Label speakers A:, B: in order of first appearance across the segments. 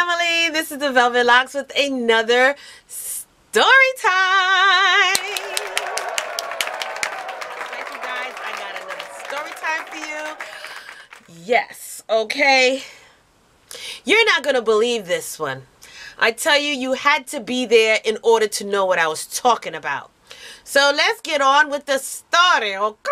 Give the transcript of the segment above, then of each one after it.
A: family, this is the Velvet Locks with another story time. Thank you guys, I got another story time for you. Yes, okay. You're not gonna believe this one. I tell you, you had to be there in order to know what I was talking about. So let's get on with the story, okay?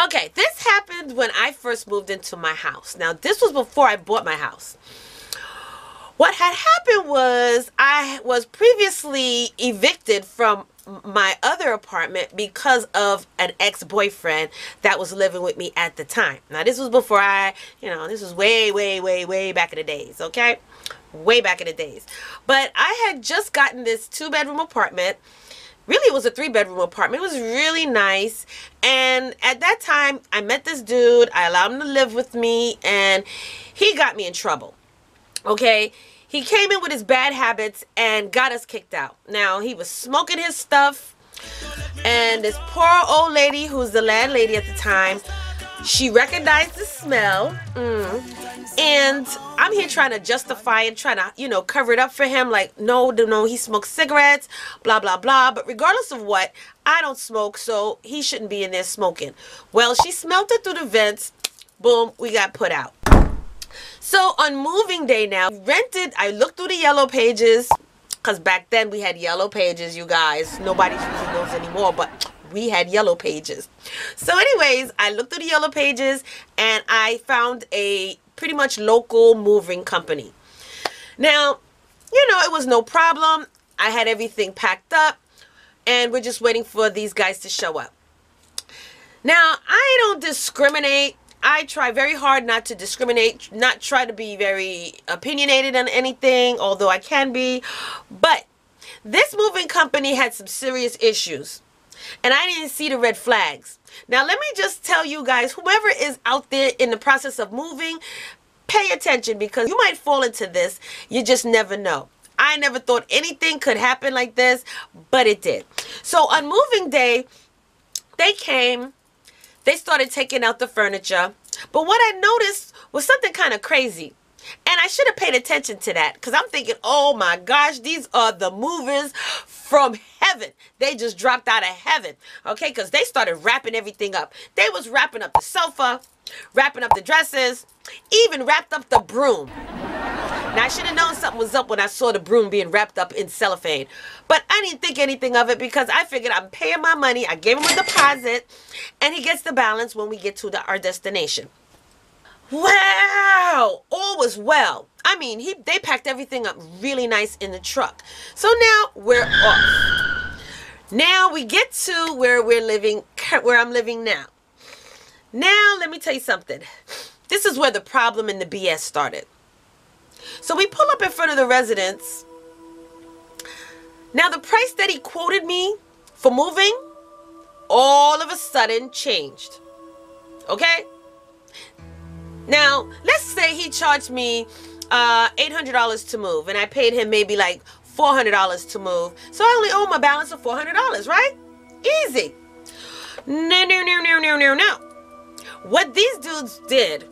A: Okay, this happened when I first moved into my house. Now, this was before I bought my house. What had happened was I was previously evicted from my other apartment because of an ex-boyfriend that was living with me at the time. Now, this was before this was way back in the days, okay? Way back in the days. But I had just gotten this 2-bedroom apartment. Really, it was a 3-bedroom apartment. It was really nice. And at that time, I met this dude. I allowed him to live with me. And he got me in trouble. Okay? He came in with his bad habits and got us kicked out. Now, he was smoking his stuff. And this poor old lady, who's the landlady at the time, she recognized the smell. And I'm here trying to justify it, trying to, cover it up for him. Like, no, he smokes cigarettes, blah, blah, blah. But regardless of what, I don't smoke, so he shouldn't be in there smoking. Well, she smelled it through the vents. Boom, we got put out. So on moving day now, I looked through the yellow pages, because back then we had yellow pages, you guys. Nobody's using those anymore, but we had yellow pages. So anyways, I looked through the yellow pages and I found a pretty much local moving company. Now, it was no problem. I had everything packed up and we're just waiting for these guys to show up. Now, I don't discriminate. I try very hard not to discriminate, not try to be very opinionated on anything, although I can be. But this moving company had some serious issues. And I didn't see the red flags. Now, let me just tell you guys, whoever is out there in the process of moving, pay attention because you might fall into this. You just never know. I never thought anything could happen like this, but it did. So on moving day, they came. They started taking out the furniture. But what I noticed was something kind of crazy. And I should have paid attention to that because I'm thinking, oh my gosh, these are the movers from heaven. They just dropped out of heaven, okay? Because they started wrapping everything up. They was wrapping up the sofa, wrapping up the dresses, even wrapped up the broom. Now, I should have known something was up when I saw the broom being wrapped up in cellophane. But I didn't think anything of it because I figured I'm paying my money. I gave him a deposit, and he gets the balance when we get to our destination. Wow, all was well. I mean, they packed everything up really nice in the truck. So now we're off. Now we get to where I'm living now. Now, let me tell you something. This is where the problem and the BS started. So we pull up in front of the residence. Now, the price that he quoted me for moving all of a sudden changed. Okay? Now, let's say he charged me $800 to move, and I paid him maybe like $400 to move. So I only owe him a balance of $400, right? Easy. No. What these dudes did,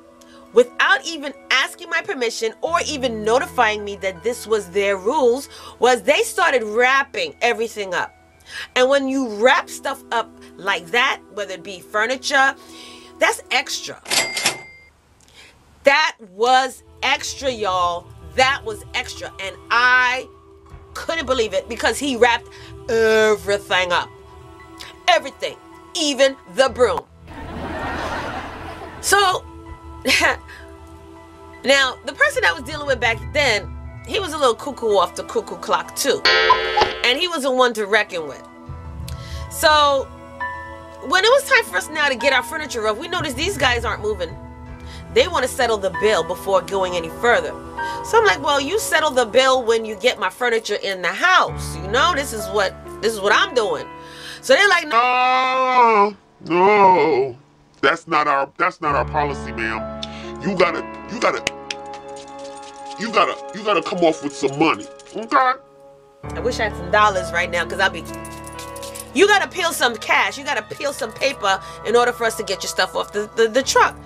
A: without even asking my permission or even notifying me that this was their rules, was they started wrapping everything up. And when you wrap stuff up like that, whether it be furniture, that's extra. That was extra, y'all. That was extra. And I couldn't believe it because he wrapped everything up. Everything. Even the broom. So, now, the person I was dealing with back then, he was a little cuckoo off the cuckoo clock too. And he was the one to reckon with. So, when it was time for us now to get our furniture up, we noticed these guys aren't moving. They want to settle the bill before going any further. So I'm like, well, you settle the bill when you get my furniture in the house. This is what I'm doing. So they're like,
B: no, that's not our policy, ma'am. You gotta come off with some money, okay?
A: I wish I had some dollars right now because you gotta peel some cash. You gotta peel some paper in order for us to get your stuff off the truck.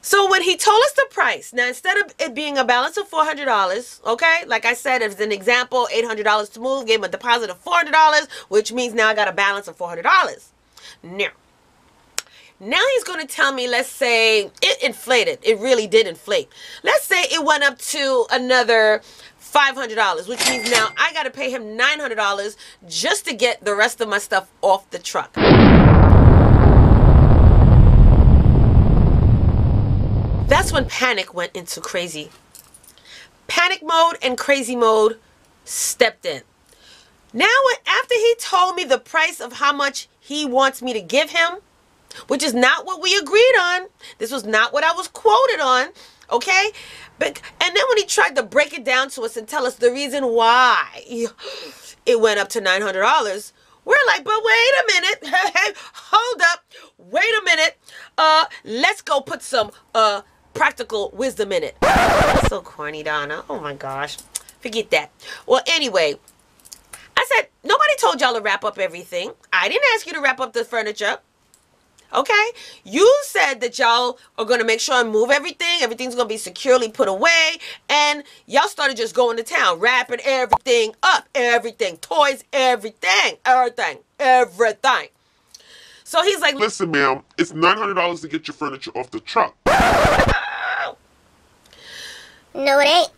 A: So when he told us the price, now instead of it being a balance of $400, okay, like I said, as an example, $800 to move, gave him a deposit of $400, which means now I got a balance of $400. Now he's going to tell me, let's say it inflated. It really did inflate. Let's say it went up to another $500, which means now I got to pay him $900 just to get the rest of my stuff off the truck. That's when panic went into crazy. Panic mode and crazy mode stepped in. Now, after he told me the price of how much he wants me to give him, which is not what we agreed on. This was not what I was quoted on, okay? And then when he tried to break it down to us and tell us the reason why it went up to $900, we're like, but wait a minute. Hey, hold up. Wait a minute. Let's go put some practical wisdom in it. That's so corny, Donna. Oh my gosh. Forget that. Well, anyway, I said, nobody told y'all to wrap up everything. I didn't ask you to wrap up the furniture. Okay? You said that y'all are going to make sure and move everything. Everything's going to be securely put away. And y'all started just going to town, wrapping everything up. Everything. Toys, everything. Everything. So he's like,
B: listen, ma'am, it's $900 to get your furniture off the truck.
C: No, it ain't.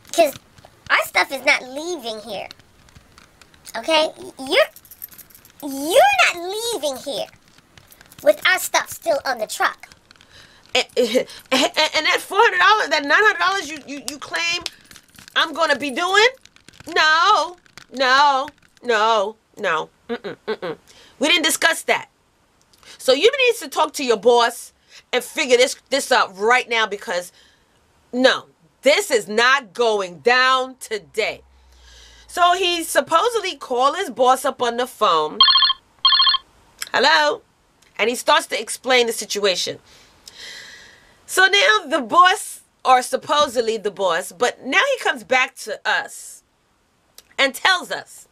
C: Because our stuff is not leaving here. Okay? You're not leaving here with our stuff still on the truck.
A: And that $400, that $900 you claim I'm going to be doing? No. We didn't discuss that. So you need to talk to your boss and figure this out right now, because no, this is not going down today. So he supposedly called his boss up on the phone. Hello? And he starts to explain the situation. So now the boss, or supposedly the boss, but now he comes back to us and tells us,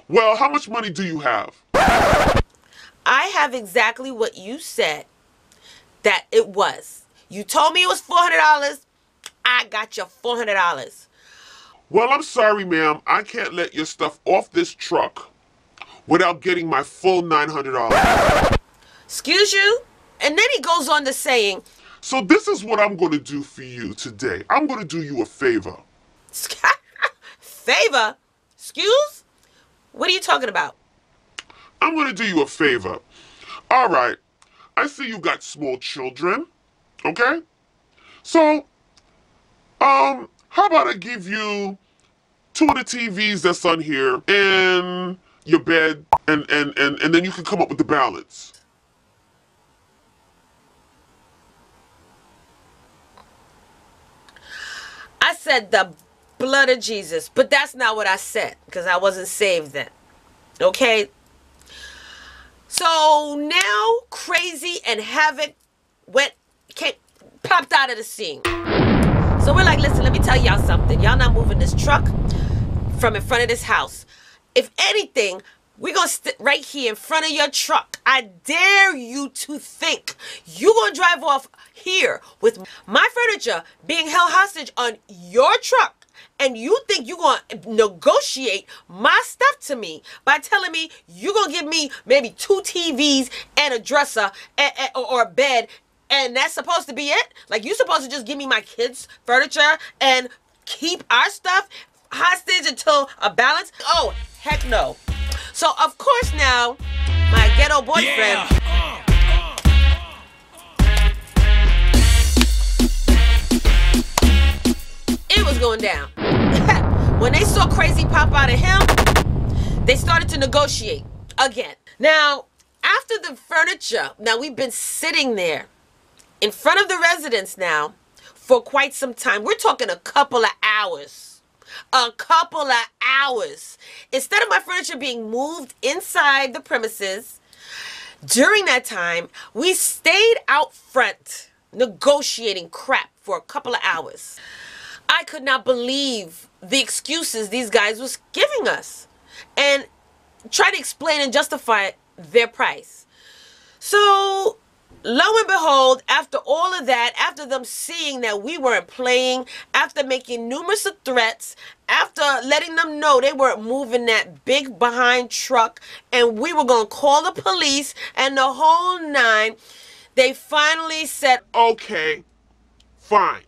B: well, how much money do you have?
A: I have exactly what you said that it was. You told me it was $400. I got your $400.
B: Well, I'm sorry, ma'am. I can't let your stuff off this truck without getting my full $900.
A: Excuse you? And then he goes on to saying,
B: so this is what I'm going to do for you today. I'm going to do you a favor.
A: Favor? Excuse? What are you talking about?
B: I'm going to do you a favor. All right. I see you got small children. Okay? So, how about I give you 2 of the TVs that's on here and your bed, and then you can come up with the balance.
A: I said the blood of Jesus, but that's not what I said, because I wasn't saved then. Okay? So now crazy and havoc popped out of the scene. So we're like, listen, let me tell y'all something. Y'all not moving this truck from in front of this house. If anything, we're going to sit right here in front of your truck. I dare you to think you're going to drive off here with my furniture being held hostage on your truck, and you think you're going to negotiate my stuff to me by telling me you're going to give me maybe 2 TVs and a dresser or a bed, and that's supposed to be it? Like, you supposed to just give me my kids' furniture and keep our stuff hostage until a balance? Oh, heck no. So, of course now, my ghetto boyfriend... It was going down. When they saw crazy pop out of him, they started to negotiate again. Now, after the furniture, now we've been sitting there in front of the residence now for quite some time. We're talking a couple of hours. A couple of hours. Instead of my furniture being moved inside the premises, during that time, we stayed out front negotiating crap for a couple of hours. I could not believe the excuses these guys was giving us and try to explain and justify their price. So lo and behold, after all of that, after them seeing that we weren't playing, after making numerous threats, after letting them know they weren't moving that big behind truck and we were going to call the police and the whole nine, they finally said,
B: Okay, fine.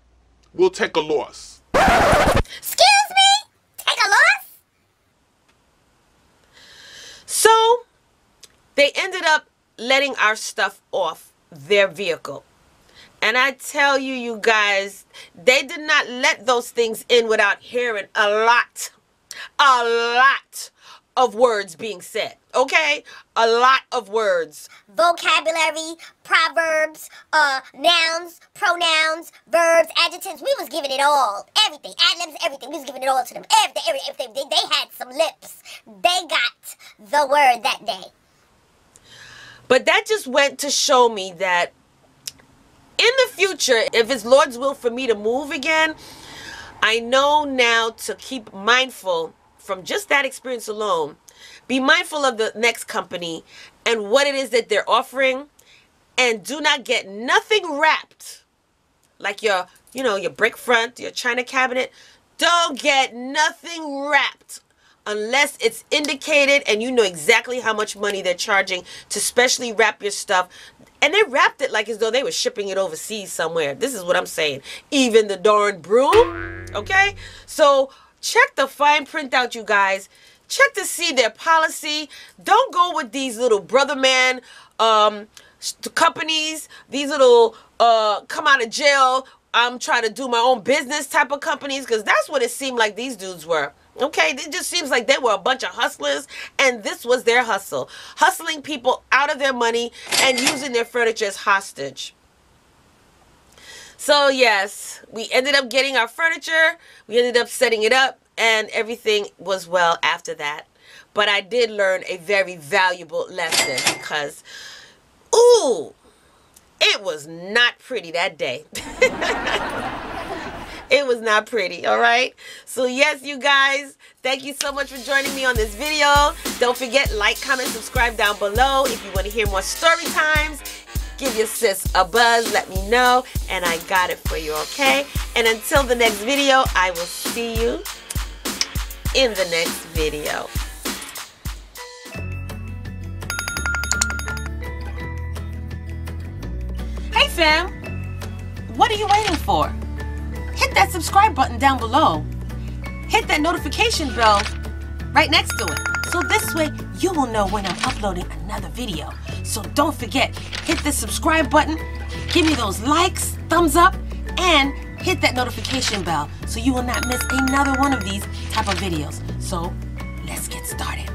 B: We'll take a loss.
C: Excuse me? Take a loss?
A: So they ended up letting our stuff off their vehicle. And I tell you, you guys, they did not let those things in without hearing a lot of words being said, okay? A lot of words.
C: Vocabulary, proverbs, nouns, pronouns, verbs, adjectives. We was giving it all. Everything. Ad-libs, everything. We was giving it all to them. Everything. They had some lips. They got the word that day.
A: But that just went to show me that in the future, if it's Lord's will for me to move again, I know now to keep mindful from just that experience alone. Be mindful of the next company and what it is that they're offering, and do not get nothing wrapped like your brick front, your china cabinet. Don't get nothing wrapped unless it's indicated and you know exactly how much money they're charging to specially wrap your stuff. And they wrapped it like as though they were shipping it overseas somewhere. This is what I'm saying. Even the darn broom. Okay? So check the fine print out, you guys. Check to see their policy. Don't go with these little brother man companies. These little come out of jail, I'm trying to do my own business type of companies. Because that's what it seemed like these dudes were. Okay, it just seems like they were a bunch of hustlers, and this was their hustle. Hustling people out of their money and using their furniture as hostage. So yes, we ended up getting our furniture. We ended up setting it up, and everything was well after that. But I did learn a very valuable lesson because, ooh, it was not pretty that day. It was not pretty, all right? So yes, you guys, thank you so much for joining me on this video. Don't forget, like, comment, subscribe down below. If you want to hear more story times, give your sis a buzz, let me know, and I got it for you, okay? And until the next video, I will see you in the next video. Hey fam, what are you waiting for? Hit that subscribe button down below. Hit that notification bell right next to it. So this way you will know when I'm uploading another video. So don't forget, hit the subscribe button, give me those likes, thumbs up, and hit that notification bell so you will not miss another one of these type of videos. So let's get started.